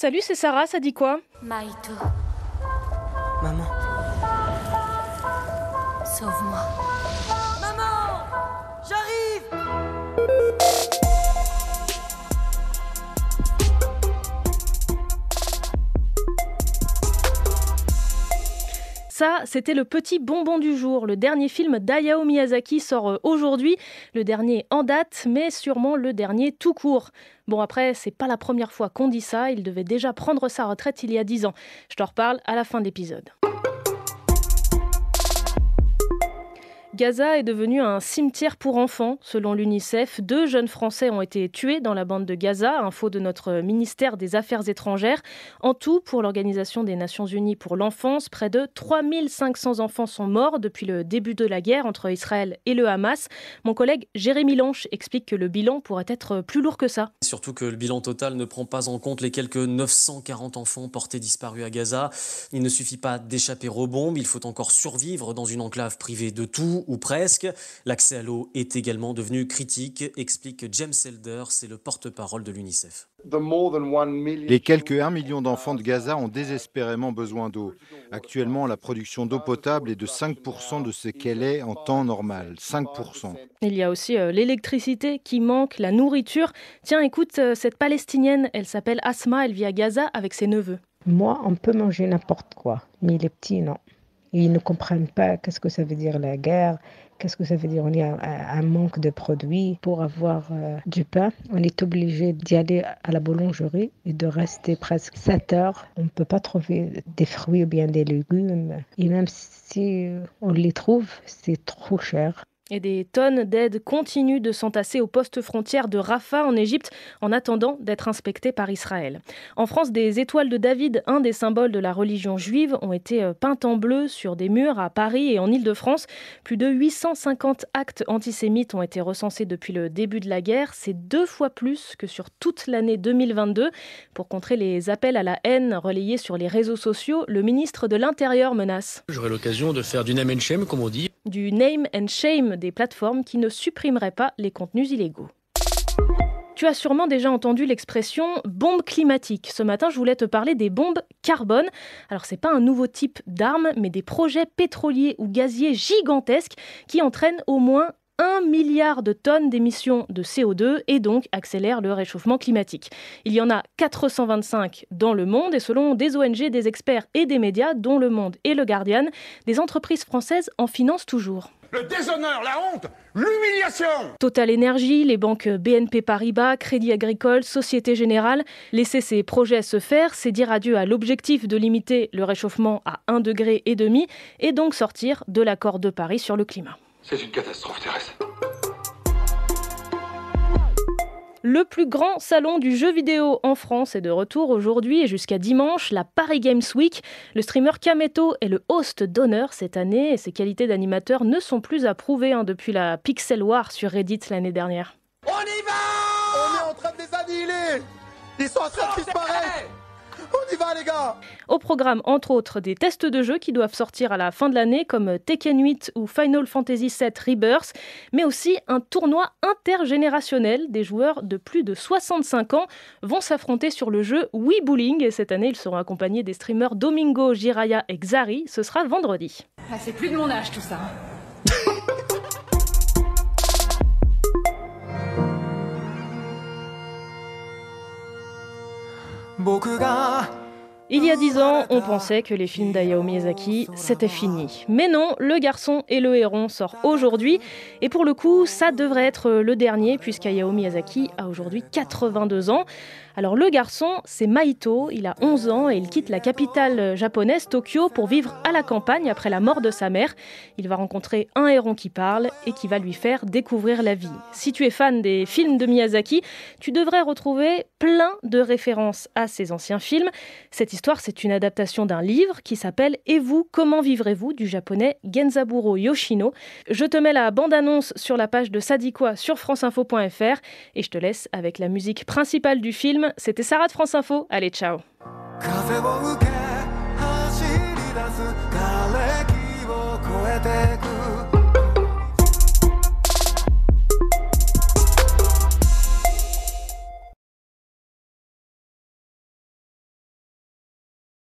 Salut, c'est Sarah, ça dit quoi? Maïto, Maman, sauve-moi. maman, j'arrive. Ça, c'était le petit bonbon du jour. Le dernier film d'Hayao Miyazaki sort aujourd'hui. Le dernier en date, mais sûrement le dernier tout court. Bon, après, c'est pas la première fois qu'on dit ça. Il devait déjà prendre sa retraite il y a 10 ans. Je t'en reparle à la fin de l'épisode. Gaza est devenu un cimetière pour enfants. Selon l'UNICEF, 2 jeunes Français ont été tués dans la bande de Gaza, info de notre ministère des Affaires étrangères. En tout, pour l'Organisation des Nations Unies pour l'enfance, près de 3500 enfants sont morts depuis le début de la guerre entre Israël et le Hamas. Mon collègue Jérémy Lanche explique que le bilan pourrait être plus lourd que ça. Surtout que le bilan total ne prend pas en compte les quelques 940 enfants portés disparus à Gaza. Il ne suffit pas d'échapper aux bombes, il faut encore survivre dans une enclave privée de tout, ou presque. L'accès à l'eau est également devenu critique, explique James Elder, c'est le porte-parole de l'UNICEF. Les quelques 1 million d'enfants de Gaza ont désespérément besoin d'eau. Actuellement, la production d'eau potable est de 5% de ce qu'elle est en temps normal. 5%. Il y a aussi l'électricité qui manque, la nourriture. Tiens, écoute, cette Palestinienne, elle s'appelle Asma, elle vit à Gaza avec ses neveux. Moi, on peut manger n'importe quoi, mais les petits, non. Ils ne comprennent pas qu'est-ce que ça veut dire la guerre, qu'est-ce que ça veut dire on a un manque de produits. Pour avoir du pain, on est obligé d'y aller à la boulangerie et de rester presque 7 heures. On ne peut pas trouver des fruits ou bien des légumes. Et même si on les trouve, c'est trop cher. Et des tonnes d'aides continuent de s'entasser au poste frontière de Rafah en Égypte en attendant d'être inspectées par Israël. En France, des étoiles de David, un des symboles de la religion juive, ont été peintes en bleu sur des murs à Paris et en Île-de-France. Plus de 850 actes antisémites ont été recensés depuis le début de la guerre. C'est 2 fois plus que sur toute l'année 2022. Pour contrer les appels à la haine relayés sur les réseaux sociaux, le ministre de l'Intérieur menace. J'aurai l'occasion de faire du name and shame, comme on dit. Du name and shame des plateformes qui ne supprimeraient pas les contenus illégaux. Tu as sûrement déjà entendu l'expression bombe climatique. Ce matin, je voulais te parler des bombes carbone. Alors, c'est pas un nouveau type d'arme, mais des projets pétroliers ou gaziers gigantesques qui entraînent au moins 1 milliard de tonnes d'émissions de CO2 et donc accélèrent le réchauffement climatique. Il y en a 425 dans le monde et selon des ONG, des experts et des médias, dont Le Monde et Le Guardian, des entreprises françaises en financent toujours. Le déshonneur, la honte, l'humiliation. Total Énergie, les banques BNP Paribas, Crédit Agricole, Société Générale. Laisser ces projets se faire, c'est dire adieu à l'objectif de limiter le réchauffement à 1,5 degré et donc sortir de l'accord de Paris sur le climat. C'est une catastrophe terrestre. Le plus grand salon du jeu vidéo en France est de retour aujourd'hui et jusqu'à dimanche, la Paris Games Week. Le streamer Kameto est le host d'honneur cette année et ses qualités d'animateur ne sont plus à prouver depuis la Pixel War sur Reddit l'année dernière. On y va. On est en train de les annihiler. Ils sont en train de disparaître. On y va les gars. Au programme, entre autres, des tests de jeux qui doivent sortir à la fin de l'année comme Tekken 8 ou Final Fantasy VII Rebirth, mais aussi un tournoi intergénérationnel. Des joueurs de plus de 65 ans vont s'affronter sur le jeu Wii Bowling et cette année, ils seront accompagnés des streamers Domingo, Jiraya et Xari. Ce sera vendredi. Ah, c'est plus de mon âge tout ça. Il y a 10 ans, on pensait que les films d'Hayao Miyazaki, c'était fini. Mais non, Le Garçon et le Héron sort aujourd'hui. Et pour le coup, ça devrait être le dernier, puisqu'Hayao Miyazaki a aujourd'hui 82 ans. Alors Le Garçon, c'est Maïto, il a 11 ans et il quitte la capitale japonaise, Tokyo, pour vivre à la campagne après la mort de sa mère. Il va rencontrer un héron qui parle et qui va lui faire découvrir la vie. Si tu es fan des films de Miyazaki, tu devrais retrouver plein de références à ses anciens films. Cette histoire, c'est une adaptation d'un livre qui s'appelle « Et vous, comment vivrez-vous ?» du japonais Genzaburo Yoshino. Je te mets la bande-annonce sur la page de Sadikwa sur franceinfo.fr et je te laisse avec la musique principale du film. C'était Sarah de France Info. Allez, ciao.